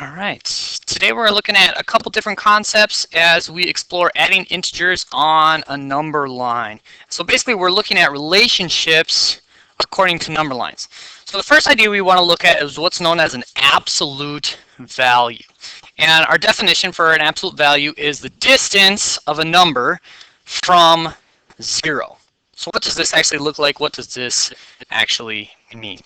All right, today we're looking at a couple different concepts as we explore adding integers on a number line. So basically we're looking at relationships according to number lines. So the first idea we want to look at is what's known as an absolute value. And our definition for an absolute value is the distance of a number from 0. So what does this actually look like? What does this actually mean?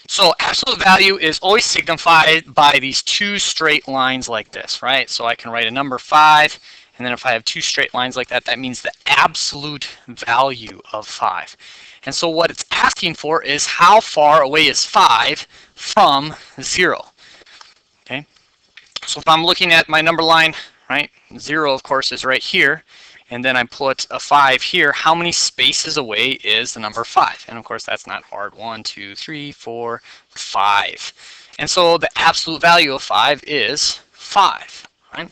So absolute value is always signified by these two straight lines like this, right? So I can write a number 5, and then if I have two straight lines like that, that means the absolute value of 5. And so what it's asking for is how far away is 5 from 0. Okay? So if I'm looking at my number line, right, 0 of course is right here, and then I put a 5 here, how many spaces away is the number 5? And of course that's not hard. 1, 2, 3, 4, 5. And so the absolute value of 5 is 5. Right?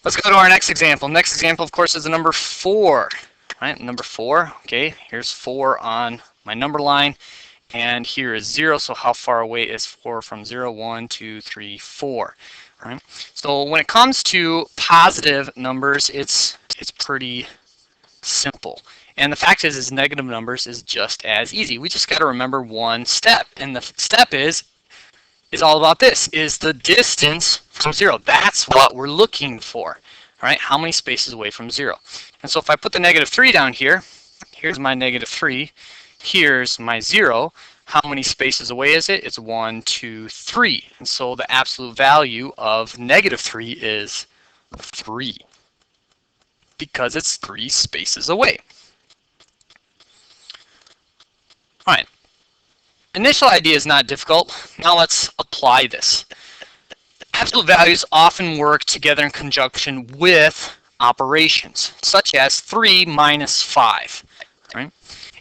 Let's go to our next example. Next example, of course, is the number 4. Right? Number 4, okay, here's 4 on my number line, and here is 0, so how far away is 4 from 0? 1, 2, 3, 4. Right? So when it comes to positive numbers, it's pretty simple. And the fact is negative numbers is just as easy. We just got to remember one step. And the step is all about this, is the distance from 0. That's what we're looking for. All right? How many spaces away from 0? And so if I put the negative 3 down here, here's my negative 3, here's my 0. How many spaces away is it? It's 1, 2, 3. And so the absolute value of negative 3 is 3 because it's 3 spaces away. All right. Initial idea is not difficult. Now let's apply this. Absolute values often work together in conjunction with operations, such as 3 minus 5. Right?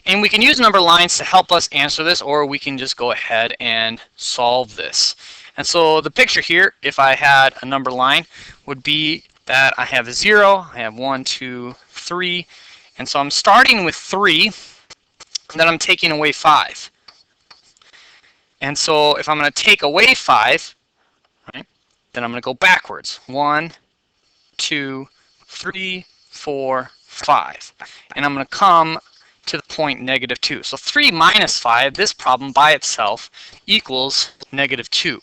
And we can use number lines to help us answer this, or we can just go ahead and solve this. And so the picture here, if I had a number line, would be that I have a 0, I have 1, 2, 3, and so I'm starting with 3, and then I'm taking away 5. And so if I'm going to take away 5, right, then I'm going to go backwards. 1, 2, 3, 4, 5. And I'm going to come to the point negative 2. So 3 minus 5, this problem by itself equals negative 2.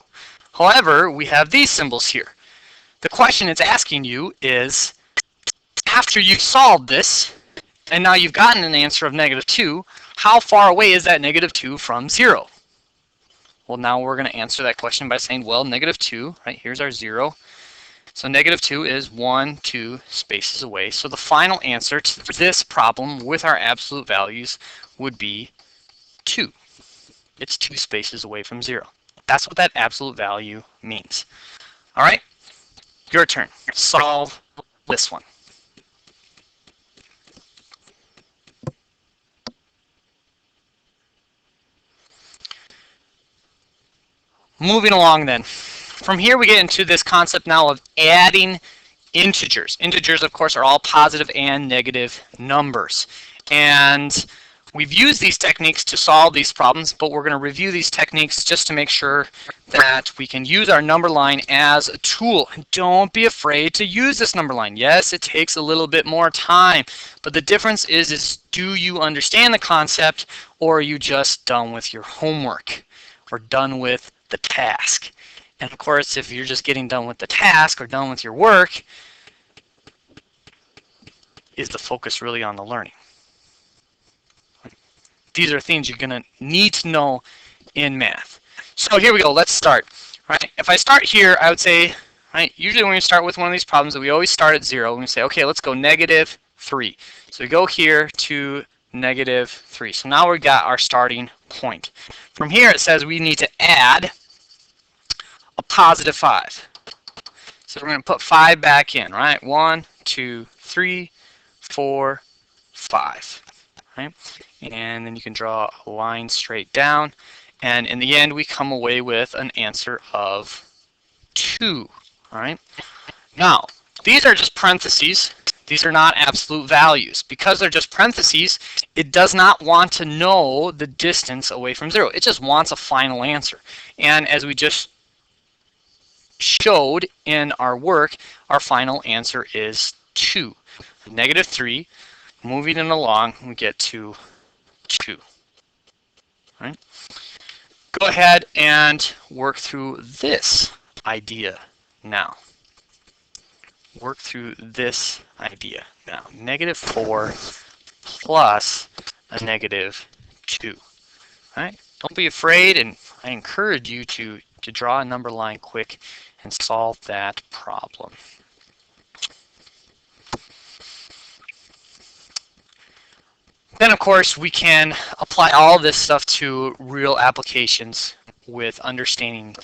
However, we have these symbols here. The question it's asking you is, after you've solved this, and now you've gotten an answer of negative 2, how far away is that negative 2 from 0? Well, now we're going to answer that question by saying, well, negative 2, right, here's our 0. So negative 2 is 1, 2 spaces away. So the final answer to this problem with our absolute values would be 2. It's 2 spaces away from 0. That's what that absolute value means. All right, your turn. Solve this one. Moving along then. From here we get into this concept now of adding integers. Integers, of course, are all positive and negative numbers. And we've used these techniques to solve these problems, but we're going to review these techniques just to make sure that we can use our number line as a tool. And don't be afraid to use this number line. Yes, it takes a little bit more time, but the difference is do you understand the concept, or are you just done with your homework or done with the task? And of course, if you're just getting done with the task or done with your work, is the focus really on the learning? These are things you're going to need to know in math. So here we go. Let's start. Right? If I start here, I would say, right, usually when we start with one of these problems, we always start at 0. And we say, okay, let's go negative 3. So we go here to negative 3. So now we've got our starting point. From here, it says we need to add a positive 5. So we're going to put 5 back in, right? 1, 2, 3, 4, 5. Right? And then you can draw a line straight down. And in the end, we come away with an answer of 2. All right? Now, these are just parentheses. These are not absolute values. Because they're just parentheses, it does not want to know the distance away from 0. It just wants a final answer. And as we just showed in our work, our final answer is 2. Negative 3, moving it along, we get to 2. All right? Go ahead and work through this idea now. Work through this idea now. Negative 4 plus a negative 2. All right? Don't be afraid, and I encourage you to draw a number line quick and solve that problem. Then, of course, we can apply all this stuff to real applications with understanding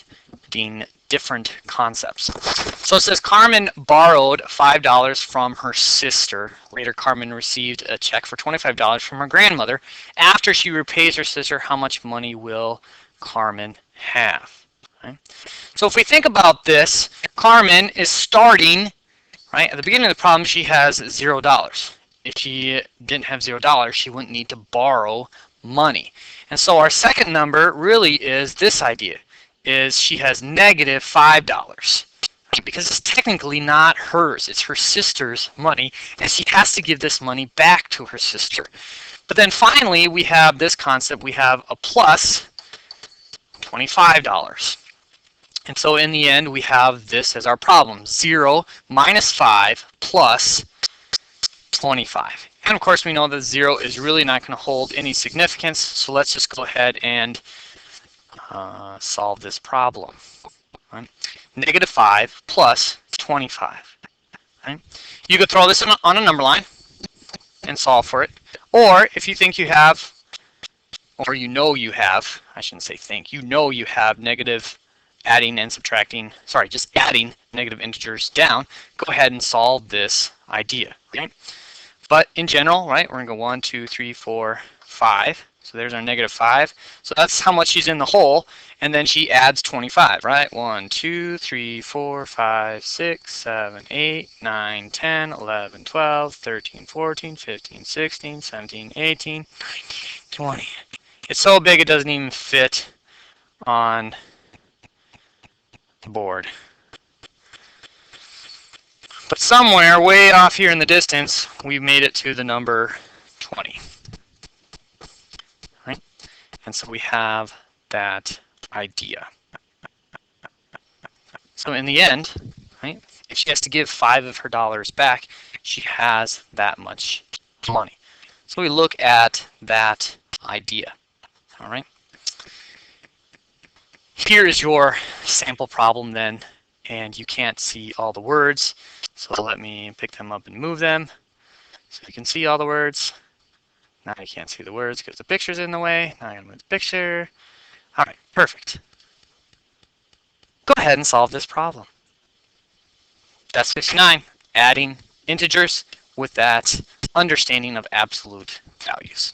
different concepts. So it says Carmen borrowed $5 from her sister. Later, Carmen received a check for $25 from her grandmother. After she repays her sister, how much money will Carmen have? Okay. So if we think about this, Carmen is starting, right, at the beginning of the problem, she has $0. If she didn't have $0, she wouldn't need to borrow money. And so our second number really is this idea, is she has negative $5. Because it's technically not hers, it's her sister's money, and she has to give this money back to her sister. But then finally, we have this concept, we have a plus $25. And so in the end, we have this as our problem, 0 minus 5 plus 25. And of course, we know that 0 is really not going to hold any significance, so let's just go ahead and solve this problem. Right? Negative 5 plus 25. Okay? You could throw this on a number line and solve for it. Or if you think you have, or you know you have, I shouldn't say think, you know you have negative adding and subtracting, sorry, just adding negative integers down, go ahead and solve this idea. Okay? But in general, right, we're going to go 1, 2, 3, 4, 5. So there's our negative 5. So that's how much she's in the hole. And then she adds 25, right? 1, 2, 3, 4, 5, 6, 7, 8, 9, 10, 11, 12, 13, 14, 15, 16, 17, 18, 19, 20. It's so big it doesn't even fit on the board. But somewhere way off here in the distance, we made it to the number 20. Right? And so we have that idea. So in the end, right, if she has to give 5 of her dollars back, she has that much money. So we look at that idea. All right. Here is your sample problem then, and you can't see all the words. So let me pick them up and move them so you can see all the words. Now you can't see the words because the picture's in the way. Now I'm going to move the picture. All right, perfect. Go ahead and solve this problem. That's 59, adding integers with that understanding of absolute values.